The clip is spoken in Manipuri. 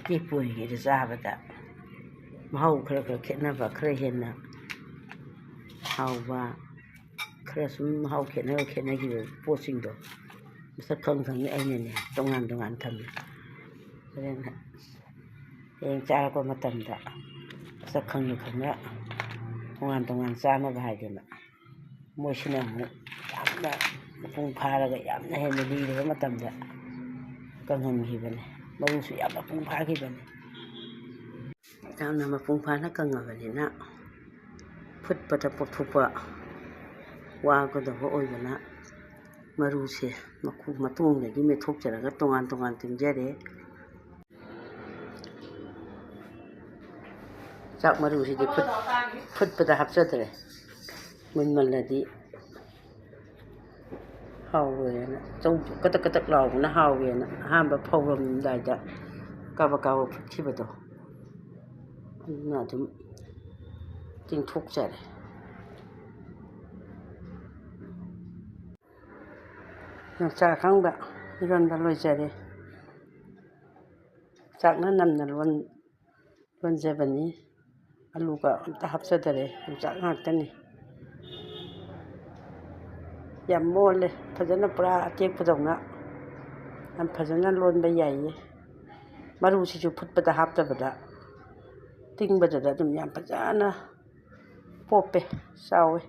ꯇꯦꯛꯄꯣꯏꯒꯤꯗ ꯆꯥꯕꯗ ꯃꯍꯥꯎ ꯈꯔ ꯈꯦꯠꯅꯕ ꯈꯔ ꯍꯦꯟꯅ ꯍꯥꯎꯕ ꯈꯔ ꯁꯨꯝ ꯃꯍꯥꯎ ꯈꯦꯠꯅꯈꯤꯕ ꯄꯣꯠꯁꯤꯡꯗꯣ ꯃꯁꯛ ꯈꯪꯅ ꯑꯩꯅꯅꯦ ꯇꯣꯉꯥꯟ ꯊꯝꯃꯤ ꯍꯌꯦꯡ ꯆꯥꯔꯛꯄ ꯃꯇꯝꯗ ꯃꯁꯛ ꯈꯪꯅ ꯇꯣꯉꯥꯟ ꯆꯥꯅꯕ ꯍꯥꯏꯗꯅ ꯃꯣꯏꯁꯤꯅ ꯑꯃꯨꯛ ꯌꯥꯝꯅ ꯃꯄꯨꯡ ꯐꯥꯔꯒ ꯌꯥꯝꯅ ꯍꯦꯟꯅ ꯂꯤꯔꯕ ꯃꯇꯝꯗ ꯀꯪꯍꯟꯈꯤꯕꯅꯤ ꯃꯔꯨꯁꯨ ꯌꯥꯝ ꯃꯄꯨꯡ ꯐꯥꯈꯤꯕꯅꯤ ꯌꯥꯝꯅ ꯃꯄꯨꯡ ꯐꯥꯅ ꯀꯪꯉꯕꯅꯤꯅ ꯐꯨꯠꯄꯗ ꯄꯣꯞꯊꯣꯛꯄ ꯋꯥꯒꯗꯕ ꯑꯣꯏꯕꯅ ꯃꯔꯨꯁꯦ ꯃꯇꯣꯡꯗꯒꯤ ꯃꯦꯠꯊꯣꯛꯆꯔꯒ ꯇꯣꯉꯥꯟ ꯇꯤꯡꯖꯔꯦ ꯆꯥꯛ ꯃꯔꯨꯁꯤꯗꯤ ꯐꯨꯠꯄꯗ ꯍꯥꯞꯆꯗ꯭ꯔꯦ ꯃꯨꯟꯃꯜꯂꯗꯤ ꯍꯥꯎꯔꯣꯏꯅ ꯀꯇꯛ ꯂꯥꯎꯕꯅ ꯍꯥꯎꯋꯦꯅ ꯑꯍꯥꯟꯕ ꯐꯧꯔꯝꯗꯥꯏꯗ ꯀꯥꯕꯛ ꯐꯨꯠꯈꯤꯕꯗꯣ ꯑꯗꯨꯅ ꯑꯗꯨꯝ ꯇꯤꯡꯊꯣꯛꯆꯔꯦ ꯌꯣꯡꯆꯥꯛ ꯑꯀꯪꯕ ꯏꯔꯣꯟꯕ ꯂꯣꯏꯖꯔꯦ ꯆꯥꯛꯅ ꯅꯝꯅ ꯂꯣꯟꯖꯕꯅꯤ ꯑꯂꯨꯒ ꯑꯝꯇ ꯍꯥꯞꯆꯗꯔꯦ ꯌꯣꯡꯆꯥꯛ ꯉꯥꯛꯇꯅꯤ ꯌꯥꯝ ꯃꯣꯜꯂꯦ ꯐꯖꯅ ꯄꯨꯔꯥ ꯑꯇꯦꯛꯄꯗꯧꯅ ꯌꯥꯝ ꯐꯖꯅ ꯂꯣꯟꯕ ꯌꯥꯏꯌꯦ ꯃꯔꯨꯁꯤꯁꯨ ꯐꯨꯠꯄꯗ ꯍꯥꯞꯇꯕꯗ ꯇꯤꯡꯕꯗꯨꯗ ꯑꯗꯨꯝ ꯌꯥꯝ ꯐꯖꯅ ꯄꯣꯞꯄꯦ ꯆꯥꯎꯋꯦ